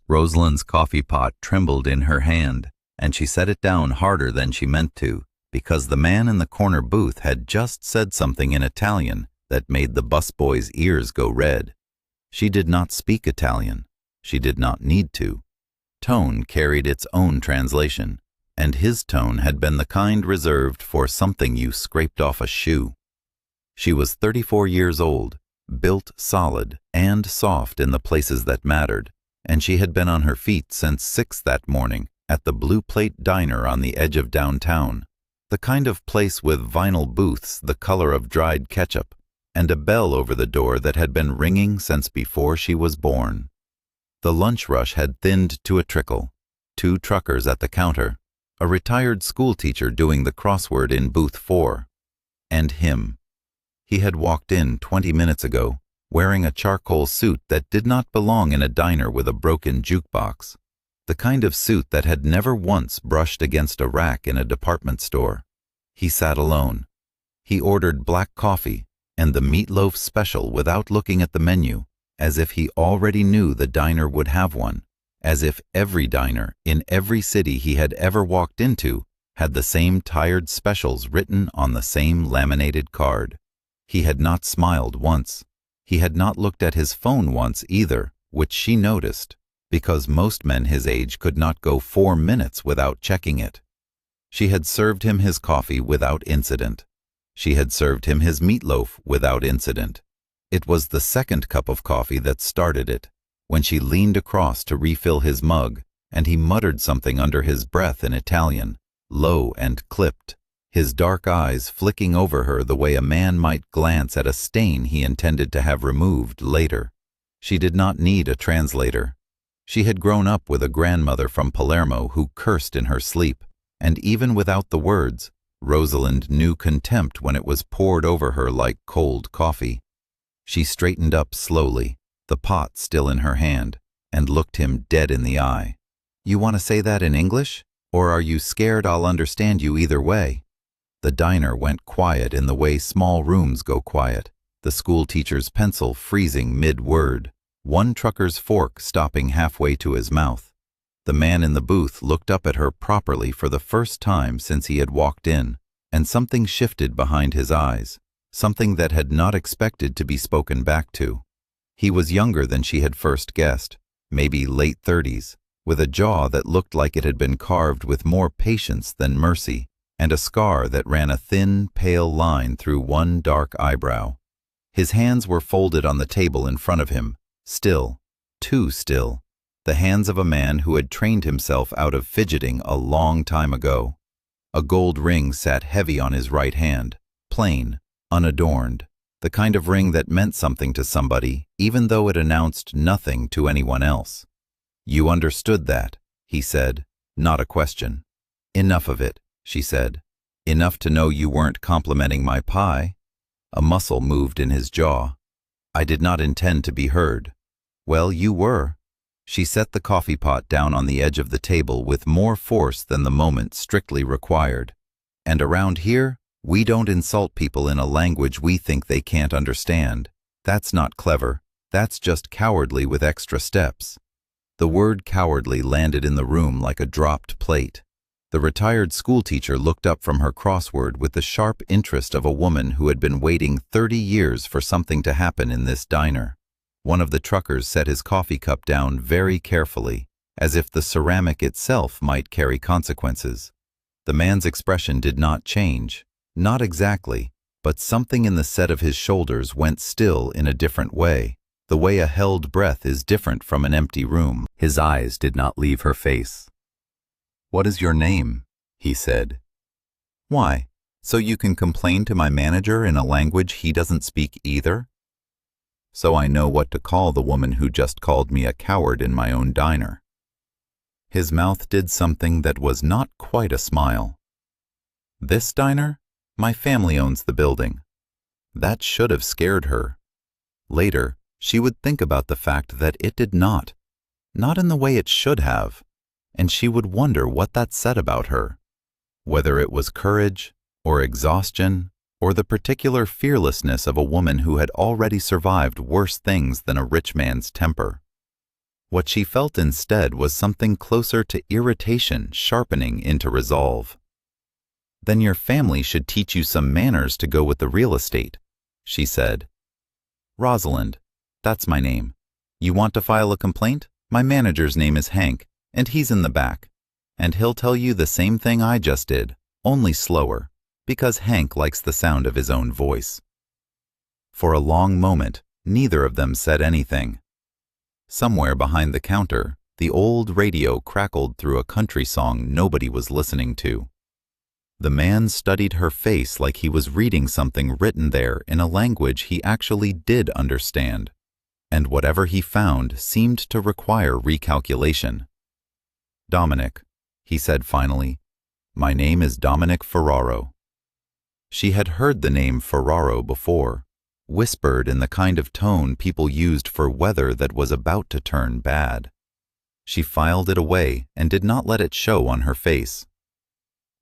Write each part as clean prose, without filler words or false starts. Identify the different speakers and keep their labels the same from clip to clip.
Speaker 1: Rosalind's coffee pot trembled in her hand, and she set it down harder than she meant to, because the man in the corner booth had just said something in Italian that made the busboy's ears go red. She did not speak Italian. She did not need to. Tone carried its own translation, and his tone had been the kind reserved for something you scraped off a shoe. She was 34 years old, built solid and soft in the places that mattered, and she had been on her feet since 6 that morning at the Blue Plate Diner on the edge of downtown, the kind of place with vinyl booths the color of dried ketchup, and a bell over the door that had been ringing since before she was born. The lunch rush had thinned to a trickle. 2 truckers at the counter, a retired schoolteacher doing the crossword in booth 4, and him. He had walked in 20 minutes ago, wearing a charcoal suit that did not belong in a diner with a broken jukebox, the kind of suit that had never once brushed against a rack in a department store. He sat alone. He ordered black coffee and the meatloaf special without looking at the menu, as if he already knew the diner would have one, as if every diner in every city he had ever walked into had the same tired specials written on the same laminated card. He had not smiled once. He had not looked at his phone once either, which she noticed, because most men his age could not go 4 minutes without checking it. She had served him his coffee without incident. She had served him his meatloaf without incident. It was the second cup of coffee that started it, when she leaned across to refill his mug, and he muttered something under his breath in Italian, low and clipped, his dark eyes flicking over her the way a man might glance at a stain he intended to have removed later. She did not need a translator. She had grown up with a grandmother from Palermo who cursed in her sleep, and even without the words, Rosalind knew contempt when it was poured over her like cold coffee. She straightened up slowly, the pot still in her hand, and looked him dead in the eye. "You want to say that in English? Or are you scared I'll understand you either way?" The diner went quiet in the way small rooms go quiet, the schoolteacher's pencil freezing mid-word, one trucker's fork stopping halfway to his mouth. The man in the booth looked up at her properly for the first time since he had walked in, and something shifted behind his eyes, something that had not expected to be spoken back to. He was younger than she had first guessed, maybe late 30s, with a jaw that looked like it had been carved with more patience than mercy, and a scar that ran a thin, pale line through one dark eyebrow. His hands were folded on the table in front of him, still, too still, the hands of a man who had trained himself out of fidgeting a long time ago. A gold ring sat heavy on his right hand, plain, unadorned, the kind of ring that meant something to somebody, even though it announced nothing to anyone else. "You understood that," he said, not a question. "Enough of it," she said. "Enough to know you weren't complimenting my pie." A muscle moved in his jaw. "I did not intend to be heard." "Well, you were." She set the coffee pot down on the edge of the table with more force than the moment strictly required. "And around here, we don't insult people in a language we think they can't understand. That's not clever. That's just cowardly with extra steps." The word cowardly landed in the room like a dropped plate. The retired schoolteacher looked up from her crossword with the sharp interest of a woman who had been waiting 30 years for something to happen in this diner. One of the truckers set his coffee cup down very carefully, as if the ceramic itself might carry consequences. The man's expression did not change. Not exactly, but something in the set of his shoulders went still in a different way, the way a held breath is different from an empty room. His eyes did not leave her face. "What is your name?" he said. "Why, so you can complain to my manager in a language he doesn't speak either?" "So I know what to call the woman who just called me a coward in my own diner." His mouth did something that was not quite a smile. "This diner? My family owns the building." That should have scared her. Later, she would think about the fact that it did not in the way it should have, and she would wonder what that said about her, whether it was courage, or exhaustion, or the particular fearlessness of a woman who had already survived worse things than a rich man's temper. What she felt instead was something closer to irritation sharpening into resolve. "Then your family should teach you some manners to go with the real estate," she said. "Rosalind, that's my name. You want to file a complaint? My manager's name is Hank, and he's in the back. And he'll tell you the same thing I just did, only slower, because Hank likes the sound of his own voice." For a long moment, neither of them said anything. Somewhere behind the counter, the old radio crackled through a country song nobody was listening to. The man studied her face like he was reading something written there in a language he actually did understand, and whatever he found seemed to require recalculation. "Dominic," he said finally, "my name is Dominic Ferraro." She had heard the name Ferraro before, whispered in the kind of tone people used for weather that was about to turn bad. She filed it away and did not let it show on her face.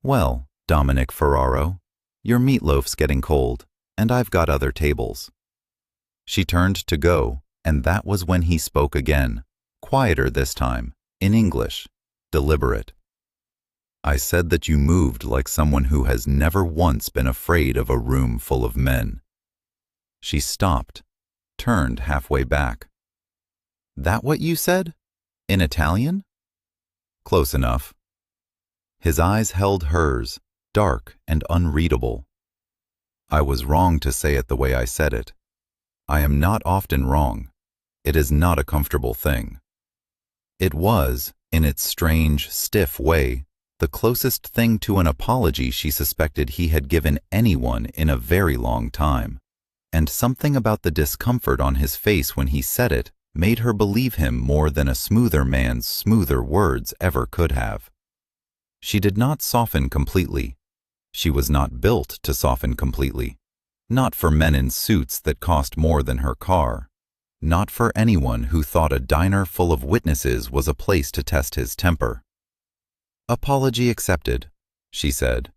Speaker 1: "Well, Dominic Ferraro, your meatloaf's getting cold, and I've got other tables." She turned to go, and that was when he spoke again, quieter this time, in English, deliberate. "I said that you moved like someone who has never once been afraid of a room full of men." She stopped, turned halfway back. "That what you said? In Italian?" "Close enough." His eyes held hers, dark and unreadable. "I was wrong to say it the way I said it. I am not often wrong. It is not a comfortable thing." It was, in its strange, stiff way, the closest thing to an apology she suspected he had given anyone in a very long time, and something about the discomfort on his face when he said it made her believe him more than a smoother man's smoother words ever could have. She did not soften completely. She was not built to soften completely. Not for men in suits that cost more than her car. Not for anyone who thought a diner full of witnesses was a place to test his temper. "Apology accepted," she said.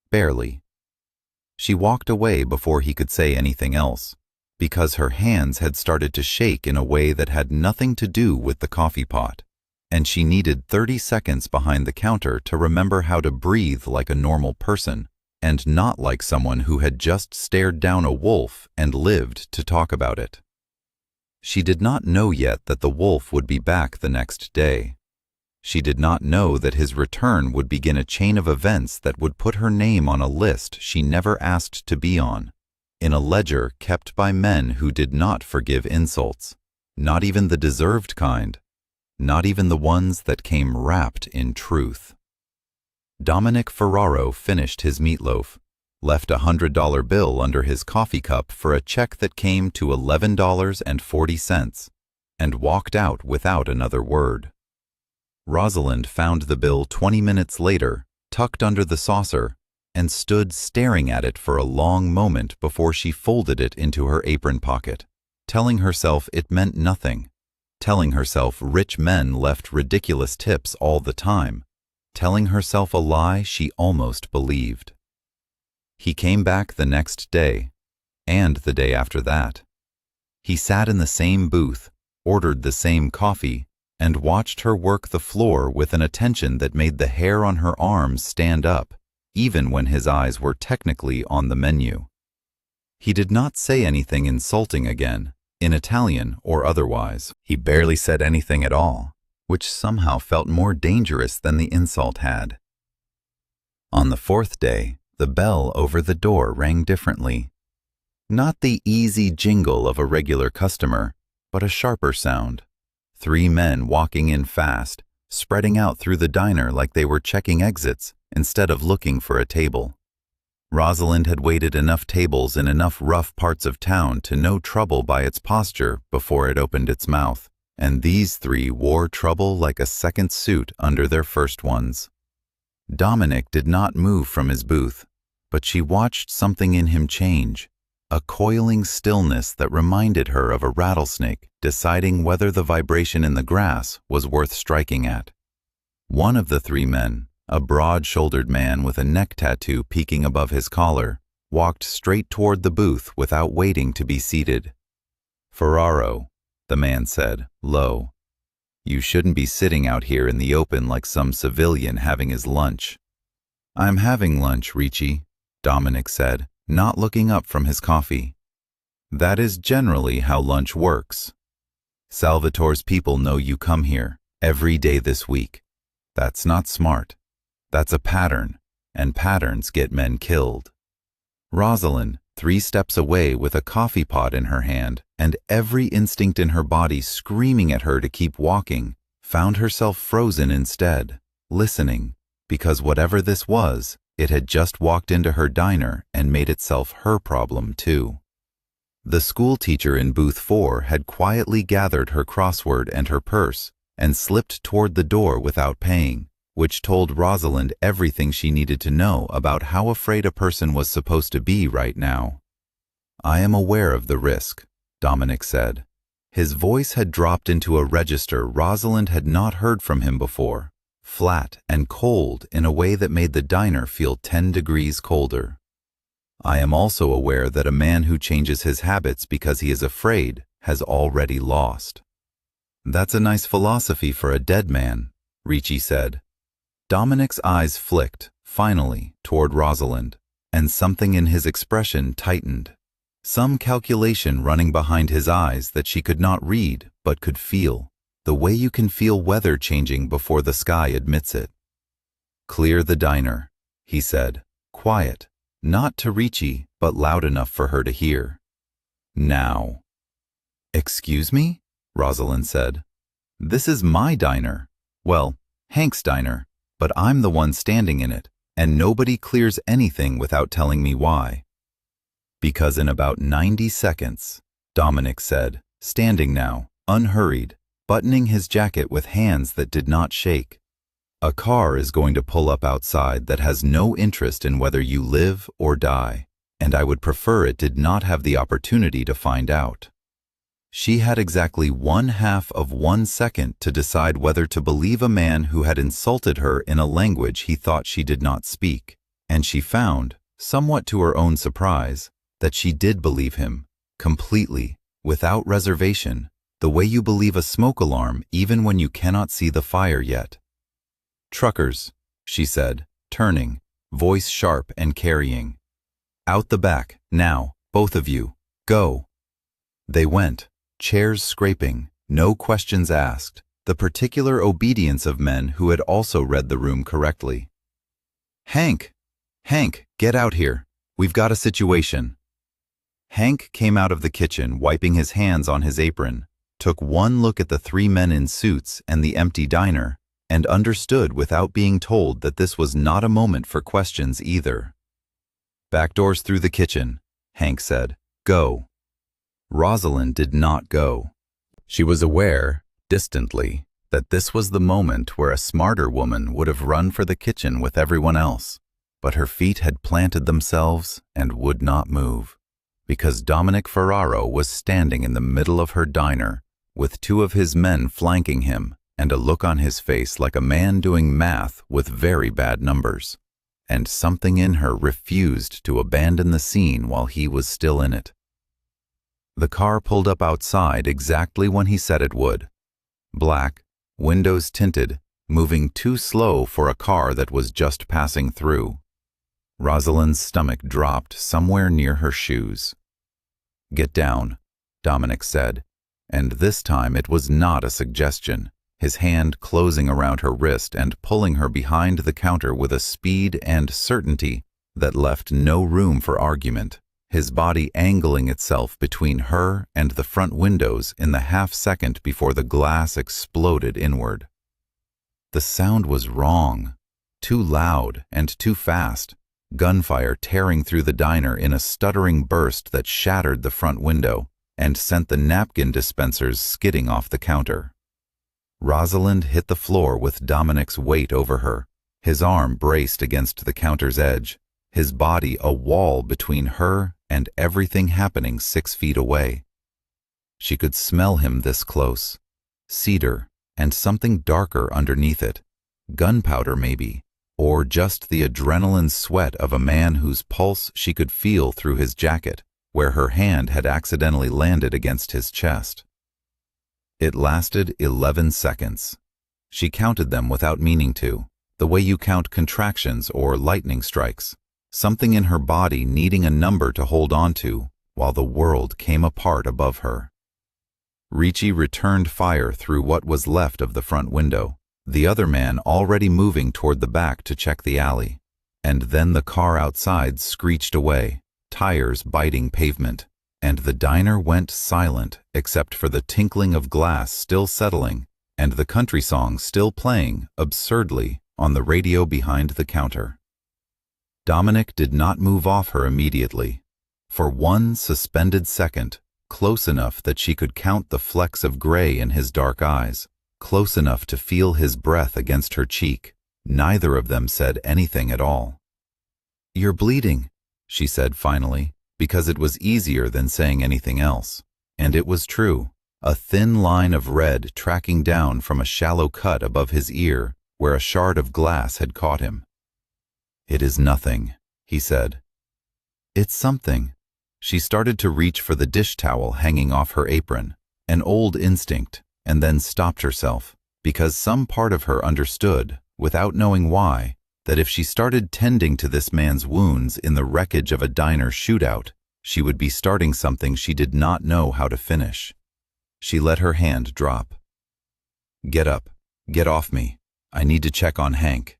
Speaker 1: "Barely." She walked away before he could say anything else, because her hands had started to shake in a way that had nothing to do with the coffee pot, and she needed 30 seconds behind the counter to remember how to breathe like a normal person, and not like someone who had just stared down a wolf and lived to talk about it. She did not know yet that the wolf would be back the next day. She did not know that his return would begin a chain of events that would put her name on a list she never asked to be on, in a ledger kept by men who did not forgive insults, not even the deserved kind, not even the ones that came wrapped in truth. Dominic Ferraro finished his meatloaf, left a $100 bill under his coffee cup for a check that came to $11.40, and walked out without another word. Rosalind found the bill 20 minutes later, tucked under the saucer, and stood staring at it for a long moment before she folded it into her apron pocket, telling herself it meant nothing, telling herself rich men left ridiculous tips all the time, telling herself a lie she almost believed. He came back the next day, and the day after that. He sat in the same booth, ordered the same coffee, and watched her work the floor with an attention that made the hair on her arms stand up, even when his eyes were technically on the menu. He did not say anything insulting again, in Italian or otherwise. He barely said anything at all, which somehow felt more dangerous than the insult had. On the fourth day, the bell over the door rang differently. Not the easy jingle of a regular customer, but a sharper sound. 3 men walking in fast, spreading out through the diner like they were checking exits instead of looking for a table. Rosalind had waited enough tables in enough rough parts of town to know trouble by its posture before it opened its mouth, and these 3 wore trouble like a second suit under their first ones. Dominic did not move from his booth, but she watched something in him change, a coiling stillness that reminded her of a rattlesnake deciding whether the vibration in the grass was worth striking at. One of the 3 men, a broad-shouldered man with a neck tattoo peeking above his collar, walked straight toward the booth without waiting to be seated. "Ferraro," the man said, low. You shouldn't be sitting out here in the open like some civilian having his lunch." "I'm having lunch, Ricci," Dominic said, not looking up from his coffee. "That is generally how lunch works. Salvatore's people know you come here every day this week. That's not smart. That's a pattern, and patterns get men killed." Rosalind, 3 steps away with a coffee pot in her hand and every instinct in her body screaming at her to keep walking, found herself frozen instead, listening, because whatever this was, it had just walked into her diner and made itself her problem too. The school teacher in booth 4 had quietly gathered her crossword and her purse and slipped toward the door without paying, which told Rosalind everything she needed to know about how afraid a person was supposed to be right now. "I am aware of the risk," Dominic said. His voice had dropped into a register Rosalind had not heard from him before, flat and cold in a way that made the diner feel 10 degrees colder. "I am also aware that a man who changes his habits because he is afraid has already lost." "That's a nice philosophy for a dead man," Ricci said. Dominic's eyes flicked, finally, toward Rosalind, and something in his expression tightened. Some calculation running behind his eyes that she could not read but could feel, the way you can feel weather changing before the sky admits it. "Clear the diner," he said, quiet, not to Ricci, but loud enough for her to hear. "Now." "Excuse me?" Rosalind said. "This is my diner. Well, Hank's diner, but I'm the one standing in it, and nobody clears anything without telling me why." "Because in about 90 seconds, Dominic said, standing now, unhurried, buttoning his jacket with hands that did not shake, "a car is going to pull up outside that has no interest in whether you live or die, and I would prefer it did not have the opportunity to find out." She had exactly 1/2 of 1 second to decide whether to believe a man who had insulted her in a language he thought she did not speak, and she found, somewhat to her own surprise, that she did believe him, completely, without reservation, the way you believe a smoke alarm even when you cannot see the fire yet. "Truckers," she said, turning, voice sharp and carrying. "Out the back, now, both of you, go." They went, chairs scraping, no questions asked, the particular obedience of men who had also read the room correctly. "Hank! Hank, get out here. We've got a situation." Hank came out of the kitchen, wiping his hands on his apron, took one look at the 3 men in suits and the empty diner, and understood without being told that this was not a moment for questions either. "Back doors through the kitchen," Hank said. "Go." Rosalind did not go. She was aware, distantly, that this was the moment where a smarter woman would have run for the kitchen with everyone else, but her feet had planted themselves and would not move, because Dominic Ferraro was standing in the middle of her diner, with 2 of his men flanking him, and a look on his face like a man doing math with very bad numbers, and something in her refused to abandon the scene while he was still in it. The car pulled up outside exactly when he said it would. Black, windows tinted, moving too slow for a car that was just passing through. Rosalind's stomach dropped somewhere near her shoes. "Get down," Dominic said, and this time it was not a suggestion, his hand closing around her wrist and pulling her behind the counter with a speed and certainty that left no room for argument, his body angling itself between her and the front windows in the half-second before the glass exploded inward. The sound was wrong, too loud and too fast, gunfire tearing through the diner in a stuttering burst that shattered the front window and sent the napkin dispensers skidding off the counter. Rosalind hit the floor with Dominic's weight over her, his arm braced against the counter's edge, his body a wall between her and everything happening 6 feet away. She could smell him this close, cedar and something darker underneath it, gunpowder maybe, or just the adrenaline sweat of a man whose pulse she could feel through his jacket, where her hand had accidentally landed against his chest. It lasted 11 seconds. She counted them without meaning to, the way you count contractions or lightning strikes, something in her body needing a number to hold on to while the world came apart above her. Ricci returned fire through what was left of the front window, the other man already moving toward the back to check the alley. And then the car outside screeched away, tires biting pavement, and the diner went silent except for the tinkling of glass still settling and the country song still playing, absurdly, on the radio behind the counter. Dominic did not move off her immediately. For one suspended second, close enough that she could count the flecks of gray in his dark eyes, close enough to feel his breath against her cheek, neither of them said anything at all. "You're bleeding," she said finally, because it was easier than saying anything else. And it was true, a thin line of red tracking down from a shallow cut above his ear where a shard of glass had caught him. "It is nothing," he said. "It's something." She started to reach for the dish towel hanging off her apron, an old instinct, and then stopped herself, because some part of her understood, without knowing why, that if she started tending to this man's wounds in the wreckage of a diner shootout, she would be starting something she did not know how to finish. She let her hand drop. "Get up. Get off me. I need to check on Hank."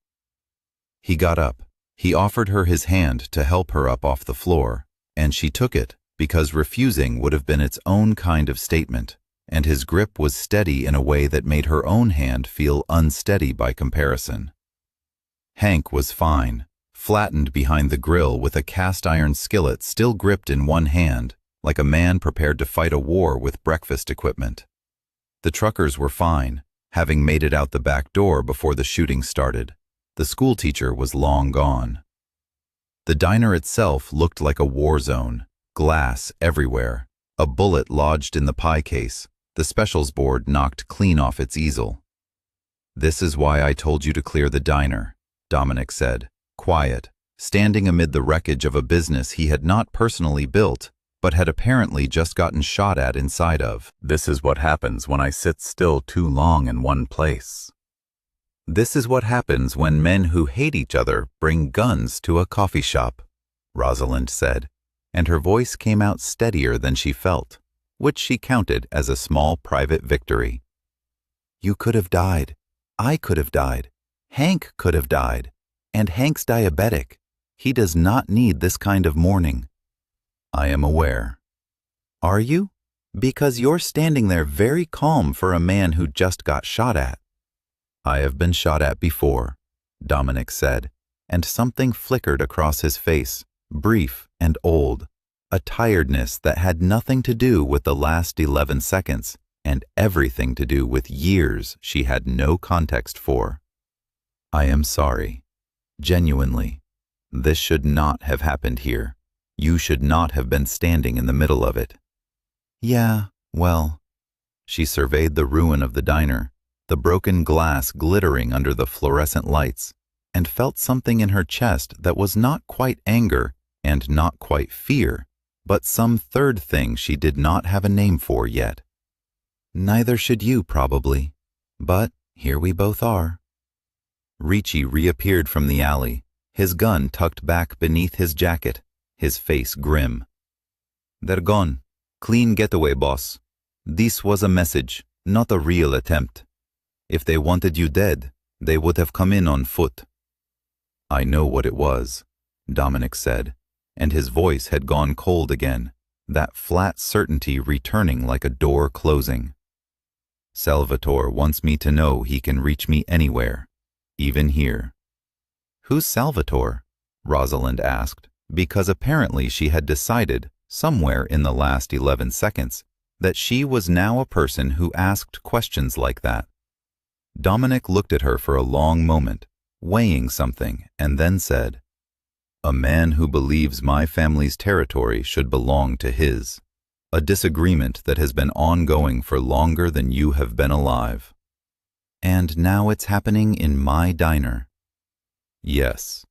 Speaker 1: He got up. He offered her his hand to help her up off the floor, and she took it because refusing would have been its own kind of statement, and his grip was steady in a way that made her own hand feel unsteady by comparison. Hank was fine, flattened behind the grill with a cast-iron skillet still gripped in one hand, like a man prepared to fight a war with breakfast equipment. The truckers were fine, having made it out the back door before the shooting started. The schoolteacher was long gone. The diner itself looked like a war zone, glass everywhere, a bullet lodged in the pie case, the specials board knocked clean off its easel. "This is why I told you to clear the diner," Dominic said, quiet, standing amid the wreckage of a business he had not personally built, but had apparently just gotten shot at inside of. "This is what happens when I sit still too long in one place. This is what happens when men who hate each other bring guns to a coffee shop," Rosalind said, and her voice came out steadier than she felt, which she counted as a small private victory. "You could have died. I could have died. Hank could have died. And Hank's diabetic. He does not need this kind of mourning." "I am aware." "Are you? Because you're standing there very calm for a man who just got shot at." "I have been shot at before," Dominic said, and something flickered across his face, brief and old, a tiredness that had nothing to do with the last 11 seconds and everything to do with years she had no context for. "I am sorry. Genuinely. This should not have happened here. You should not have been standing in the middle of it." "Yeah, well." She surveyed the ruin of the diner, the broken glass glittering under the fluorescent lights, and felt something in her chest that was not quite anger and not quite fear, but some third thing she did not have a name for yet. "Neither should you, probably. But here we both are." Ricci reappeared from the alley, his gun tucked back beneath his jacket, his face grim. "They're gone. Clean getaway, boss. This was a message, not a real attempt. If they wanted you dead, they would have come in on foot." "I know what it was," Dominic said, and his voice had gone cold again, that flat certainty returning like a door closing. "Salvatore wants me to know he can reach me anywhere, even here." "Who's Salvatore?" Rosalind asked, because apparently she had decided, somewhere in the last 11 seconds, that she was now a person who asked questions like that. Dominic looked at her for a long moment, weighing something, and then said, "A man who believes my family's territory should belong to his. A disagreement that has been ongoing for longer than you have been alive." "And now it's happening in my diner." "Yes."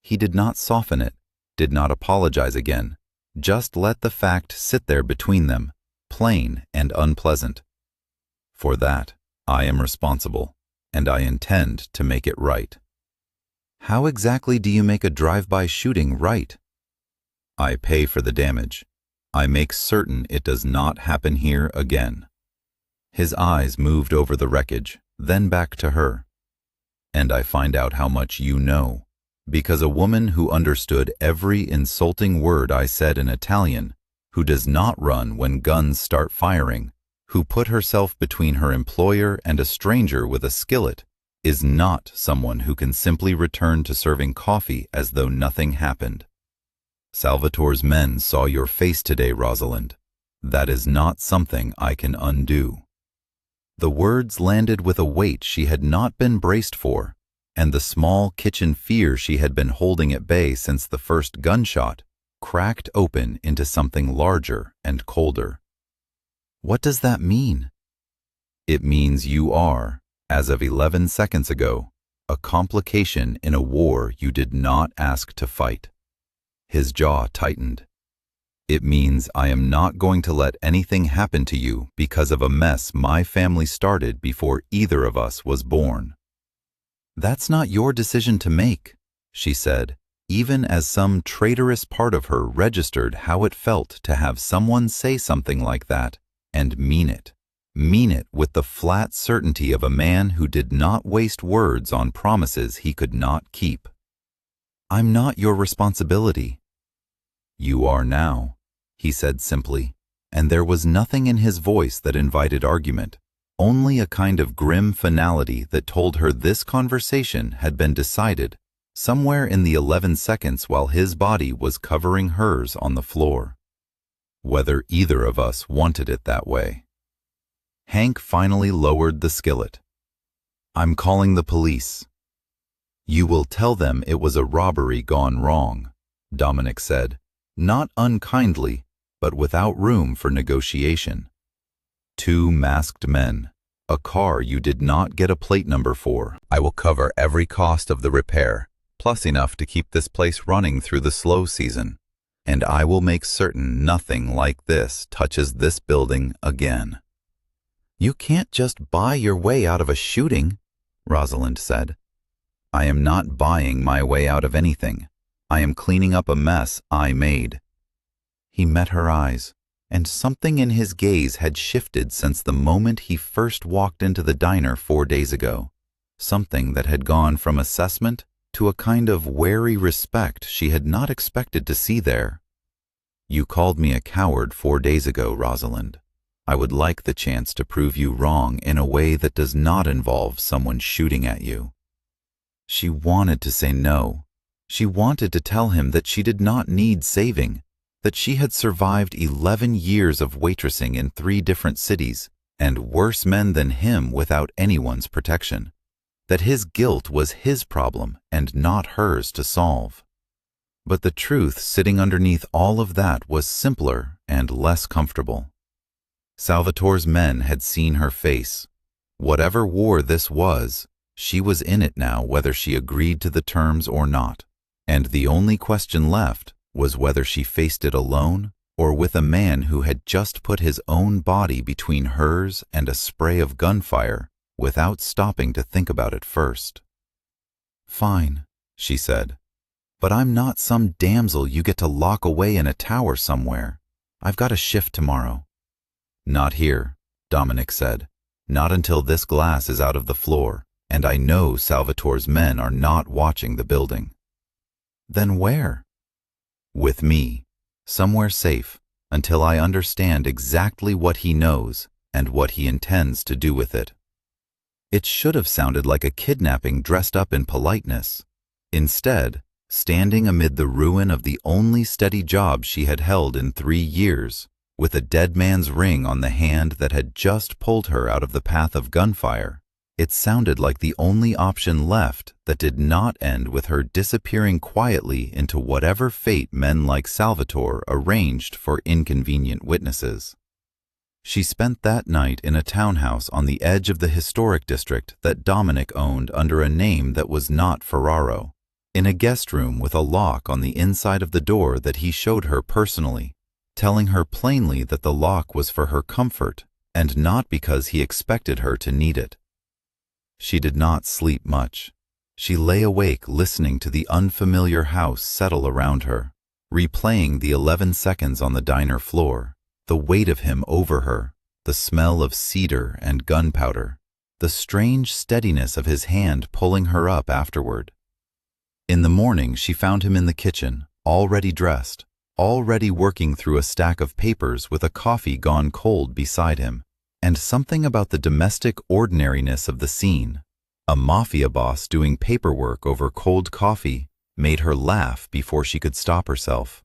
Speaker 1: He did not soften it, did not apologize again, just let the fact sit there between them, plain and unpleasant. For that, I am responsible, and I intend to make it right. How exactly do you make a drive-by shooting right? I pay for the damage. I make certain it does not happen here again. His eyes moved over the wreckage, then back to her. And I find out how much you know, because a woman who understood every insulting word I said in Italian, who does not run when guns start firing, who put herself between her employer and a stranger with a skillet, is not someone who can simply return to serving coffee as though nothing happened. Salvatore's men saw your face today, Rosalind. That is not something I can undo. The words landed with a weight she had not been braced for, and the small kitchen fear she had been holding at bay since the first gunshot cracked open into something larger and colder. What does that mean? It means you are, as of 11 seconds ago, a complication in a war you did not ask to fight. His jaw tightened. It means I am not going to let anything happen to you because of a mess my family started before either of us was born. That's not your decision to make, she said, even as some traitorous part of her registered how it felt to have someone say something like that and mean it. Mean it with the flat certainty of a man who did not waste words on promises he could not keep. I'm not your responsibility. You are now, he said simply, and there was nothing in his voice that invited argument, only a kind of grim finality that told her this conversation had been decided somewhere in the 11 seconds while his body was covering hers on the floor. Whether either of us wanted it that way. Hank finally lowered the skillet. I'm calling the police. You will tell them it was a robbery gone wrong, Dominic said, not unkindly, but without room for negotiation. 2 masked men, a car you did not get a plate number for. I will cover every cost of the repair, plus enough to keep this place running through the slow season, and I will make certain nothing like this touches this building again. You can't just buy your way out of a shooting, Rosalind said. I am not buying my way out of anything. I am cleaning up a mess I made. He met her eyes, and something in his gaze had shifted since the moment he first walked into the diner 4 days ago, something that had gone from assessment to a kind of wary respect she had not expected to see there. You called me a coward 4 days ago, Rosalind. I would like the chance to prove you wrong in a way that does not involve someone shooting at you. She wanted to say no. She wanted to tell him that she did not need saving, that she had survived 11 years of waitressing in 3 different cities, and worse men than him without anyone's protection, that his guilt was his problem and not hers to solve. But the truth sitting underneath all of that was simpler and less comfortable. Salvatore's men had seen her face. Whatever war this was, she was in it now whether she agreed to the terms or not, and the only question left was whether she faced it alone or with a man who had just put his own body between hers and a spray of gunfire without stopping to think about it first. Fine, she said, but I'm not some damsel you get to lock away in a tower somewhere. I've got a shift tomorrow. Not here, Dominic said, not until this glass is out of the floor, and I know Salvatore's men are not watching the building. Then where? With me, somewhere safe, until I understand exactly what he knows and what he intends to do with it. It should have sounded like a kidnapping dressed up in politeness. Instead, standing amid the ruin of the only steady job she had held in 3 years, with a dead man's ring on the hand that had just pulled her out of the path of gunfire, it sounded like the only option left that did not end with her disappearing quietly into whatever fate men like Salvatore arranged for inconvenient witnesses. She spent that night in a townhouse on the edge of the historic district that Dominic owned under a name that was not Ferraro, in a guest room with a lock on the inside of the door that he showed her personally, telling her plainly that the lock was for her comfort and not because he expected her to need it. She did not sleep much. She lay awake listening to the unfamiliar house settle around her, replaying the 11 seconds on the diner floor, the weight of him over her, the smell of cedar and gunpowder, the strange steadiness of his hand pulling her up afterward. In the morning, she found him in the kitchen, already dressed, already working through a stack of papers with a coffee gone cold beside him, and something about the domestic ordinariness of the scene, a mafia boss doing paperwork over cold coffee, made her laugh before she could stop herself.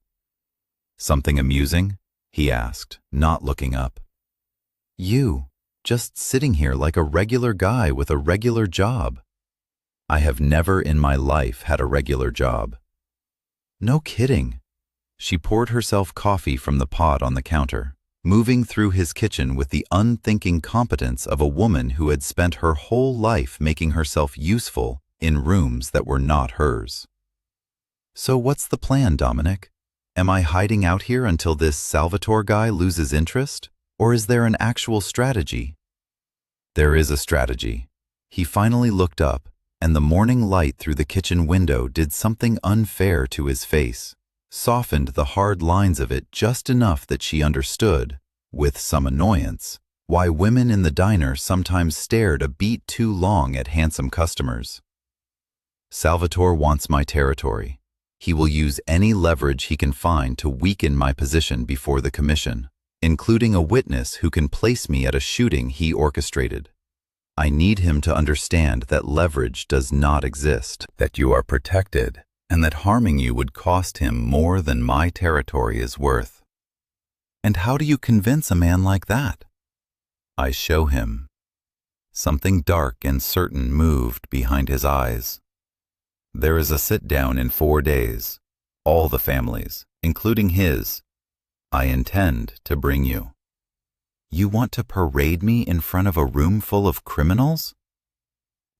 Speaker 1: "Something amusing?" he asked, not looking up. "You, just sitting here like a regular guy with a regular job." "I have never in my life had a regular job." "No kidding." She poured herself coffee from the pot on the counter, moving through his kitchen with the unthinking competence of a woman who had spent her whole life making herself useful in rooms that were not hers. "So what's the plan, Dominic? Am I hiding out here until this Salvatore guy loses interest, or is there an actual strategy?" "There is a strategy." He finally looked up, and the morning light through the kitchen window did something unfair to his face, softened the hard lines of it just enough that she understood, with some annoyance, why women in the diner sometimes stared a beat too long at handsome customers. "Salvatore wants my territory. He will use any leverage he can find to weaken my position before the commission, including a witness who can place me at a shooting he orchestrated. I need him to understand that leverage does not exist, that you are protected, and that harming you would cost him more than my territory is worth." "And how do you convince a man like that?" "I show him." Something dark and certain moved behind his eyes. "There is a sit-down in 4 days. All the families, including his. I intend to bring you." "You want to parade me in front of a room full of criminals?"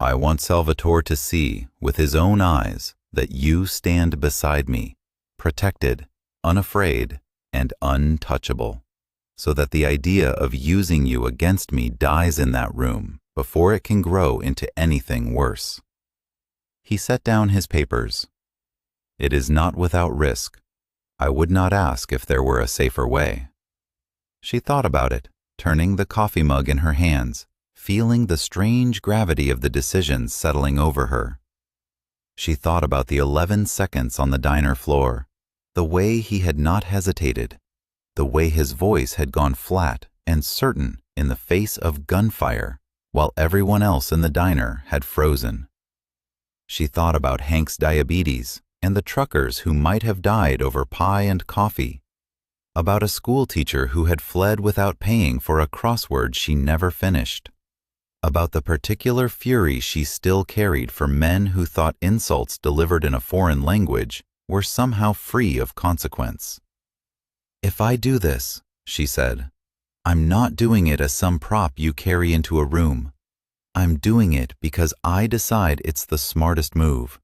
Speaker 1: "I want Salvatore to see, with his own eyes, that you stand beside me, protected, unafraid, and untouchable, so that the idea of using you against me dies in that room before it can grow into anything worse." He set down his papers. "It is not without risk. I would not ask if there were a safer way." She thought about it, turning the coffee mug in her hands, feeling the strange gravity of the decision settling over her. She thought about the 11 seconds on the diner floor, the way he had not hesitated, the way his voice had gone flat and certain in the face of gunfire, while everyone else in the diner had frozen. She thought about Hank's diabetes and the truckers who might have died over pie and coffee, about a school teacher who had fled without paying for a crossword she never finished, about the particular fury she still carried for men who thought insults delivered in a foreign language were somehow free of consequence. "If I do this," she said, "I'm not doing it as some prop you carry into a room. I'm doing it because I decide it's the smartest move,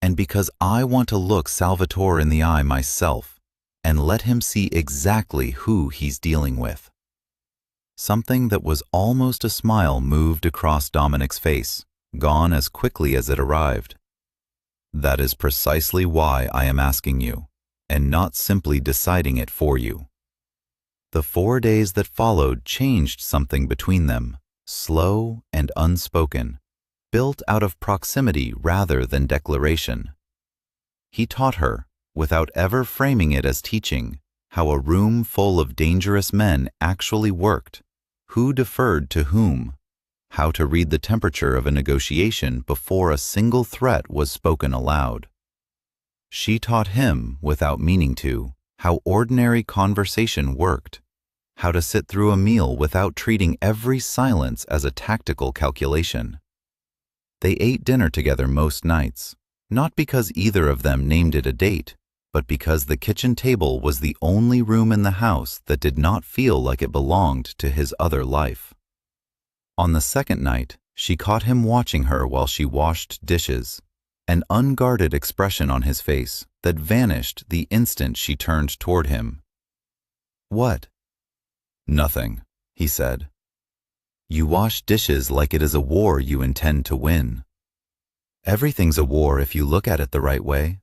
Speaker 1: and because I want to look Salvatore in the eye myself and let him see exactly who he's dealing with." Something that was almost a smile moved across Dominic's face, gone as quickly as it arrived. "That is precisely why I am asking you, and not simply deciding it for you." The 4 days that followed changed something between them, slow and unspoken, built out of proximity rather than declaration. He taught her, without ever framing it as teaching, how a room full of dangerous men actually worked, who deferred to whom, how to read the temperature of a negotiation before a single threat was spoken aloud. She taught him, without meaning to, how ordinary conversation worked, how to sit through a meal without treating every silence as a tactical calculation. They ate dinner together most nights, not because either of them named it a date, but because the kitchen table was the only room in the house that did not feel like it belonged to his other life. On the second night, she caught him watching her while she washed dishes, an unguarded expression on his face that vanished the instant she turned toward him. "What?" "Nothing," he said, You wash dishes like it is a war you intend to win. Everything's a war if you look at it the right way.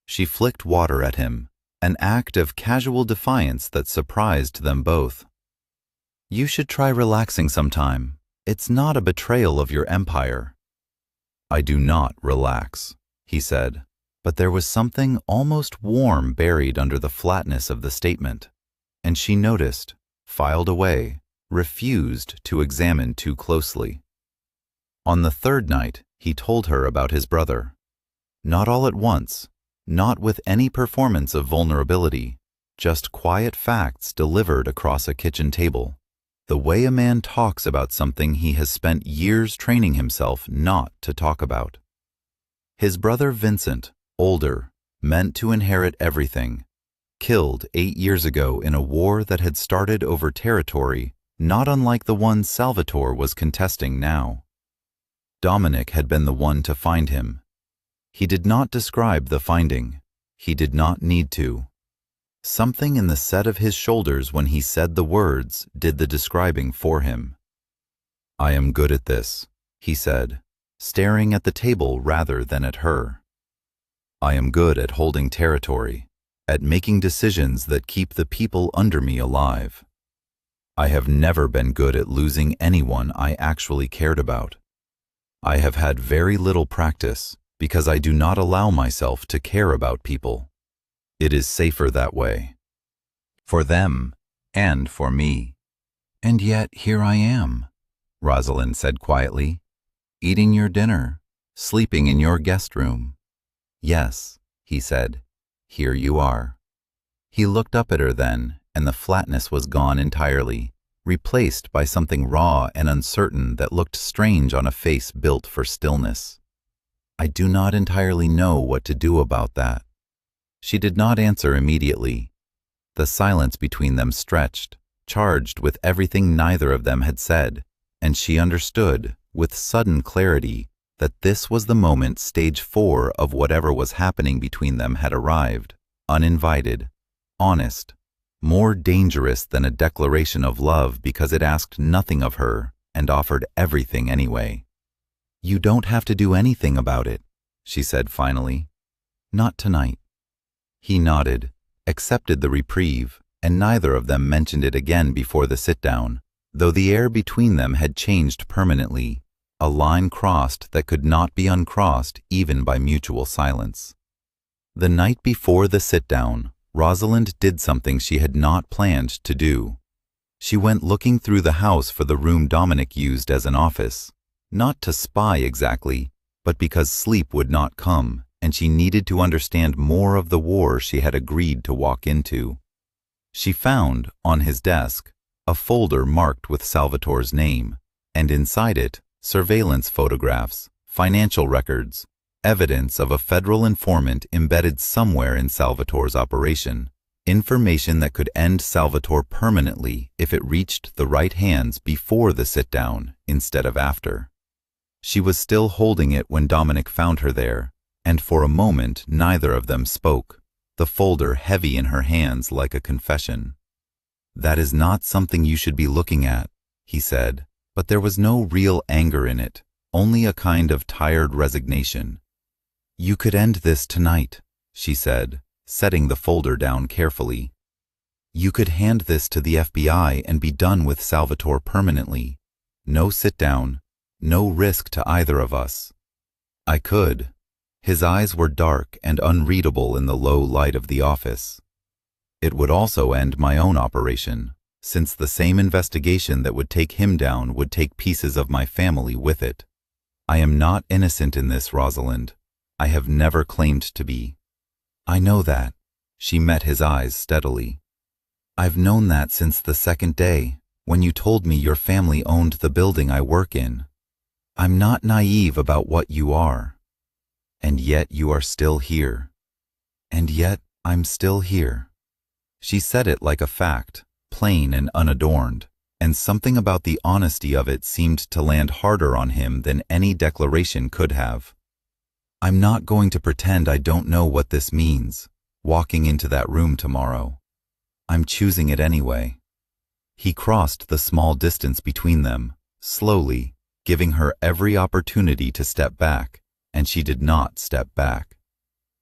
Speaker 1: She flicked water at him, an act of casual defiance that surprised them both. You should try relaxing sometime. It's not a betrayal of your empire. I do not relax, he said, but there was something almost warm buried under the flatness of the statement, and she noticed, filed away, refused to examine too closely. On the third night, he told her about his brother. Not all at once, not with any performance of vulnerability, just quiet facts delivered across a kitchen table. The way a man talks about something he has spent years training himself not to talk about. His brother Vincent, older, meant to inherit everything, killed 8 years ago in a war that had started over territory not unlike the one Salvatore was contesting now. Dominic had been the one to find him. He did not describe the finding. He did not need to. Something in the set of his shoulders when he said the words did the describing for him. I am good at this, he said, staring at the table rather than at her. I am good at holding territory, at making decisions that keep the people under me alive. I have never been good at losing anyone I actually cared about. I have had very little practice because I do not allow myself to care about people. It is safer that way. For them and for me. And yet here I am, Rosalind said quietly, eating your dinner, sleeping in your guest room. Yes, he said, here you are. He looked up at her then, and the flatness was gone entirely, replaced by something raw and uncertain that looked strange on a face built for stillness. I do not entirely know what to do about that. She did not answer immediately. The silence between them stretched, charged with everything neither of them had said, and she understood, with sudden clarity, that this was the moment stage 4 of whatever was happening between them had arrived, uninvited, honest, more dangerous than a declaration of love because it asked nothing of her and offered everything anyway. You don't have to do anything about it, she said finally. Not tonight. He nodded, accepted the reprieve, and neither of them mentioned it again before the sit-down, though the air between them had changed permanently, a line crossed that could not be uncrossed even by mutual silence. The night before the sit-down, Rosalind did something she had not planned to do. She went looking through the house for the room Dominic used as an office, not to spy exactly, but because sleep would not come, and she needed to understand more of the war she had agreed to walk into. She found, on his desk, a folder marked with Salvatore's name, and inside it, surveillance photographs, financial records, evidence of a federal informant embedded somewhere in Salvatore's operation, information that could end Salvatore permanently if it reached the right hands before the sit-down instead of after. She was still holding it when Dominic found her there, and for a moment neither of them spoke, the folder heavy in her hands like a confession. That is not something you should be looking at, he said, but there was no real anger in it, only a kind of tired resignation. You could end this tonight, she said, setting the folder down carefully. You could hand this to the FBI and be done with Salvatore permanently. No sit-down, no risk to either of us. I could. His eyes were dark and unreadable in the low light of the office. It would also end my own operation, since the same investigation that would take him down would take pieces of my family with it. I am not innocent in this, Rosalind. I have never claimed to be. I know that. She met his eyes steadily. I've known that since the second day, when you told me your family owned the building I work in. I'm not naive about what you are. And yet you are still here. And yet I'm still here. She said it like a fact, plain and unadorned, and something about the honesty of it seemed to land harder on him than any declaration could have. I'm not going to pretend I don't know what this means, walking into that room tomorrow. I'm choosing it anyway. He crossed the small distance between them, slowly, giving her every opportunity to step back, and she did not step back.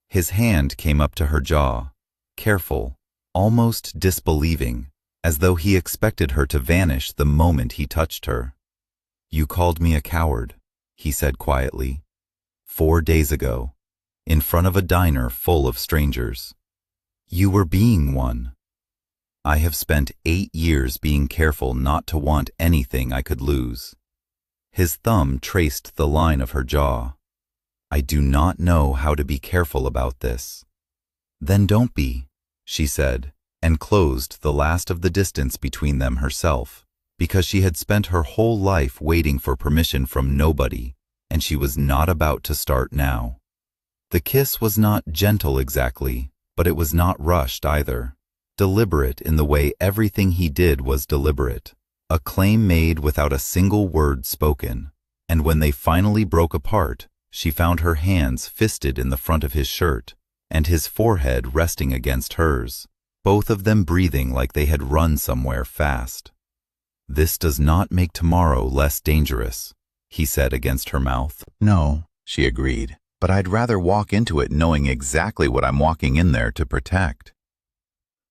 Speaker 1: His hand came up to her jaw, careful, almost disbelieving, as though he expected her to vanish the moment he touched her. "You called me a coward," he said quietly. "4 days ago, in front of a diner full of strangers. You were being one. I have spent 8 years being careful not to want anything I could lose." His thumb traced the line of her jaw. "I do not know how to be careful about this." "Then don't be," she said, and closed the last of the distance between them herself, because she had spent her whole life waiting for permission from nobody, and she was not about to start now. The kiss was not gentle exactly, but it was not rushed either. Deliberate in the way everything he did was deliberate. A claim made without a single word spoken. And when they finally broke apart, she found her hands fisted in the front of his shirt, and his forehead resting against hers, both of them breathing like they had run somewhere fast. "This does not make tomorrow less dangerous," he said against her mouth. "No," she agreed, "but I'd rather walk into it knowing exactly what I'm walking in there to protect."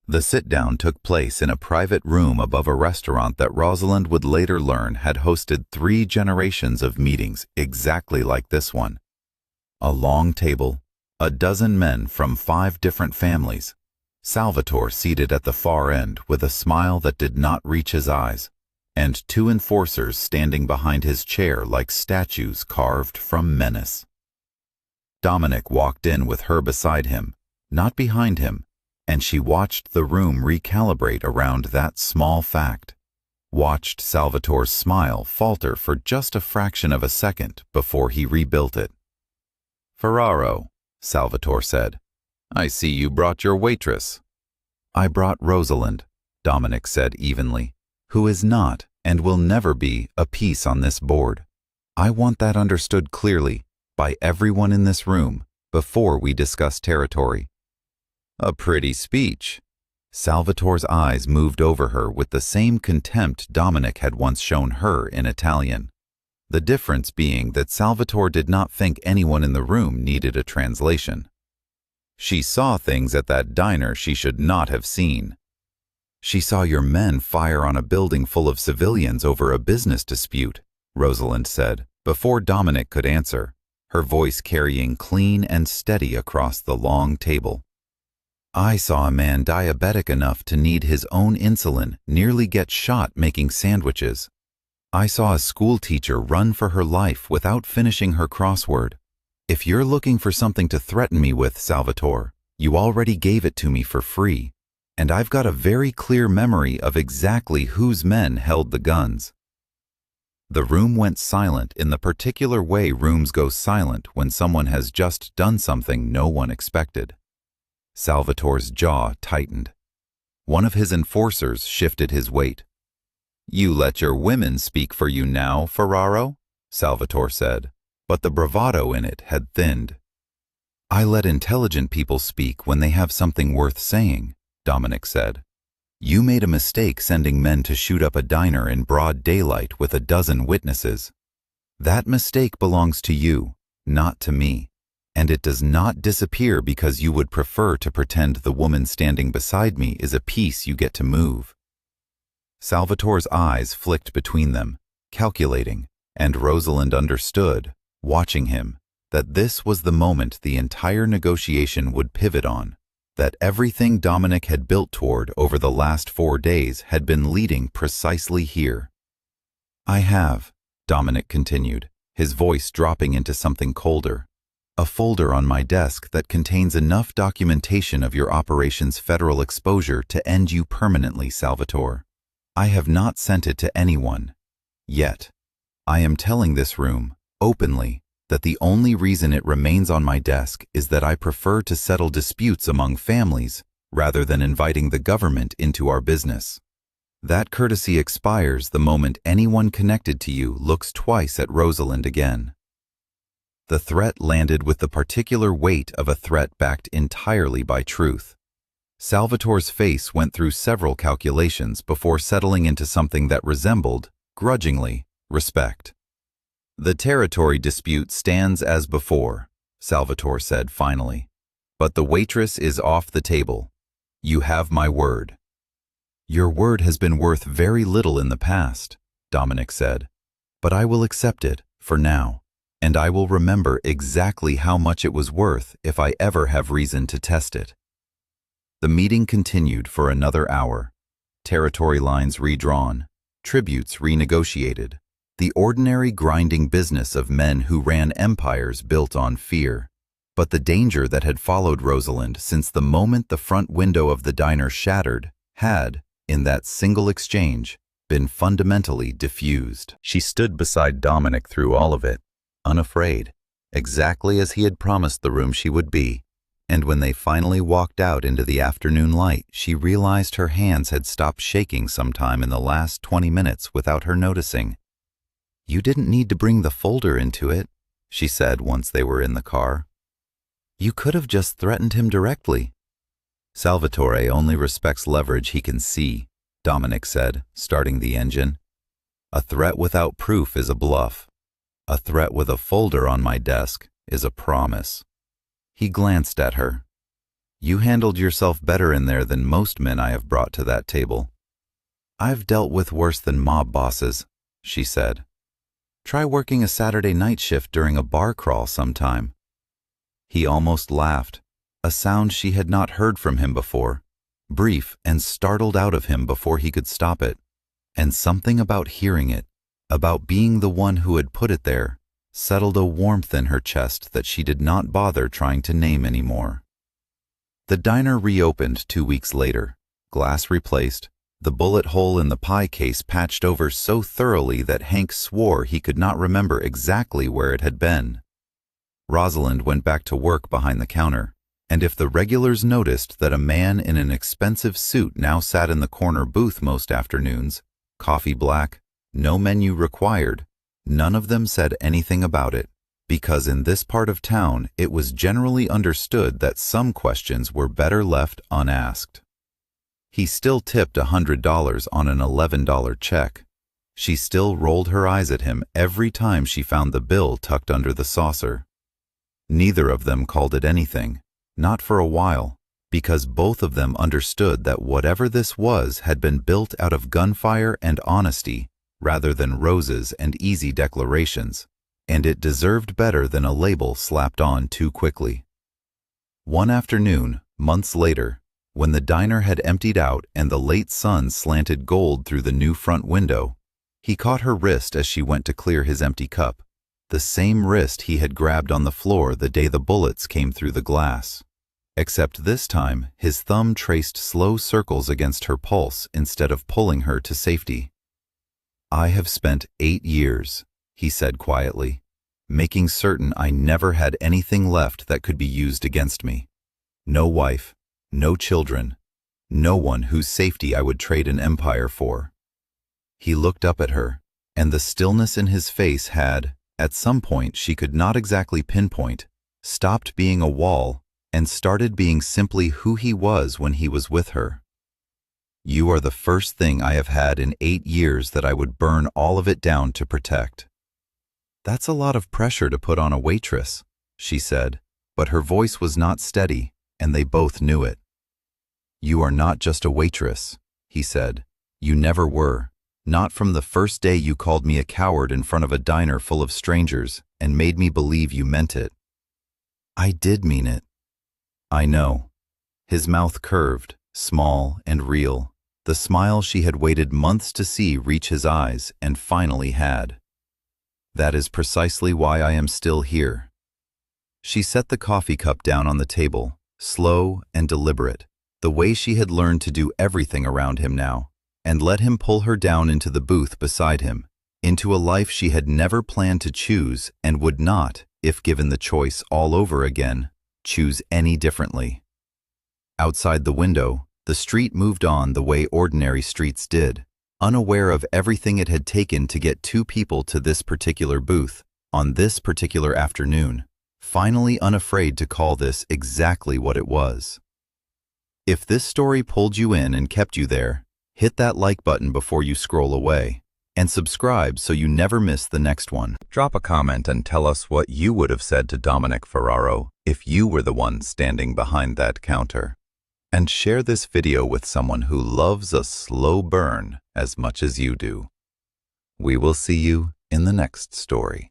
Speaker 1: The sit-down took place in a private room above a restaurant that Rosalind would later learn had hosted 3 generations of meetings exactly like this one. A long table, a dozen men from 5 different families, Salvatore seated at the far end with a smile that did not reach his eyes, and 2 enforcers standing behind his chair like statues carved from menace. Dominic walked in with her beside him, not behind him, and she watched the room recalibrate around that small fact, watched Salvatore's smile falter for just a fraction of a second before he rebuilt it. "Ferraro," Salvatore said, "I see you brought your waitress." "I brought Rosalind," Dominic said evenly, "who is not and will never be a piece on this board. I want that understood clearly by everyone in this room before we discuss territory." "A pretty speech." Salvatore's eyes moved over her with the same contempt Dominic had once shown her in Italian. The difference being that Salvatore did not think anyone in the room needed a translation. "She saw things at that diner she should not have seen." "She saw your men fire on a building full of civilians over a business dispute," Rosalind said, before Dominic could answer, her voice carrying clean and steady across the long table. "I saw a man diabetic enough to need his own insulin nearly get shot making sandwiches. I saw a school teacher run for her life without finishing her crossword. If you're looking for something to threaten me with, Salvatore, you already gave it to me for free, and I've got a very clear memory of exactly whose men held the guns." The room went silent in the particular way rooms go silent when someone has just done something no one expected. Salvatore's jaw tightened. One of his enforcers shifted his weight. "You let your women speak for you now, Ferraro?" Salvatore said, but the bravado in it had thinned. "I let intelligent people speak when they have something worth saying," Dominic said. "You made a mistake sending men to shoot up a diner in broad daylight with a dozen witnesses. That mistake belongs to you, not to me. And it does not disappear because you would prefer to pretend the woman standing beside me is a piece you get to move." Salvatore's eyes flicked between them, calculating, and Rosalind understood, watching him, that this was the moment the entire negotiation would pivot on, that everything Dominic had built toward over the last 4 days had been leading precisely here. "I have," Dominic continued, his voice dropping into something colder, "a folder on my desk that contains enough documentation of your operation's federal exposure to end you permanently, Salvatore. I have not sent it to anyone. Yet. I am telling this room, openly, that the only reason it remains on my desk is that I prefer to settle disputes among families rather than inviting the government into our business. That courtesy expires the moment anyone connected to you looks twice at Rosalind again." The threat landed with the particular weight of a threat backed entirely by truth. Salvatore's face went through several calculations before settling into something that resembled, grudgingly, Respect. The territory dispute stands as before, Salvatore said finally. But the waitress is off the table. You have my word. Your word has been worth very little in the past, Dominic said. But I will accept it, for now, and I will remember exactly how much it was worth if I ever have reason to test it. The meeting continued for another hour. Territory lines redrawn, tributes renegotiated, the ordinary grinding business of men who ran empires built on fear. But the danger that had followed Rosalind since the moment the front window of the diner shattered had, in that single exchange, been fundamentally diffused. She stood beside Dominic through all of it, unafraid, exactly as he had promised the room she would be. And when they finally walked out into the afternoon light, she realized her hands had stopped shaking sometime in the last 20 minutes without her noticing. You didn't need to bring the folder into it, she said once they were in the car. You could have just threatened him directly. Salvatore only respects leverage he can see, Dominic said, starting the engine. A threat without proof is a bluff. A threat with a folder on my desk is a promise. He glanced at her. You handled yourself better in there than most men I have brought to that table. I've dealt with worse than mob bosses, she said. Try working a Saturday night shift during a bar crawl sometime. He almost laughed, a sound she had not heard from him before, brief and startled out of him before he could stop it. And something about hearing it, about being the one who had put it there, settled a warmth in her chest that she did not bother trying to name anymore. The diner reopened 2 weeks later, glass replaced, the bullet hole in the pie case patched over so thoroughly that Hank swore he could not remember exactly where it had been. Rosalind went back to work behind the counter, and if the regulars noticed that a man in an expensive suit now sat in the corner booth most afternoons, coffee black, no menu required, none of them said anything about it, because in this part of town it was generally understood that some questions were better left unasked. He still tipped $100 on an $11 check. She still rolled her eyes at him every time she found the bill tucked under the saucer. Neither of them called it anything, not for a while, because both of them understood that whatever this was had been built out of gunfire and honesty rather than roses and easy declarations, and it deserved better than a label slapped on too quickly. One afternoon, months later, when the diner had emptied out and the late sun slanted gold through the new front window, he caught her wrist as she went to clear his empty cup, the same wrist he had grabbed on the floor the day the bullets came through the glass. Except this time, his thumb traced slow circles against her pulse instead of pulling her to safety. I have spent 8 years, he said quietly, making certain I never had anything left that could be used against me. No wife, no children, no one whose safety I would trade an empire for. He looked up at her, and the stillness in his face had, at some point she could not exactly pinpoint, stopped being a wall and started being simply who he was when he was with her. You are the first thing I have had in 8 years that I would burn all of it down to protect. That's a lot of pressure to put on a waitress, she said, but her voice was not steady, and they both knew it. You are not just a waitress, he said. You never were. Not from the first day you called me a coward in front of a diner full of strangers and made me believe you meant it. I did mean it. I know. His mouth curved, small and real, the smile she had waited months to see reach his eyes and finally had. That is precisely why I am still here. She set the coffee cup down on the table, slow and deliberate, the way she had learned to do everything around him now, and let him pull her down into the booth beside him, into a life she had never planned to choose and would not, if given the choice all over again, choose any differently. Outside the window, the street moved on the way ordinary streets did, unaware of everything it had taken to get 2 people to this particular booth, on this particular afternoon, finally unafraid to call this exactly what it was. If this story pulled you in and kept you there, hit that like button before you scroll away. And subscribe so you never miss the next one. Drop a comment and tell us what you would have said to Dominic Ferraro if you were the one standing behind that counter. And share this video with someone who loves a slow burn as much as you do. We will see you in the next story.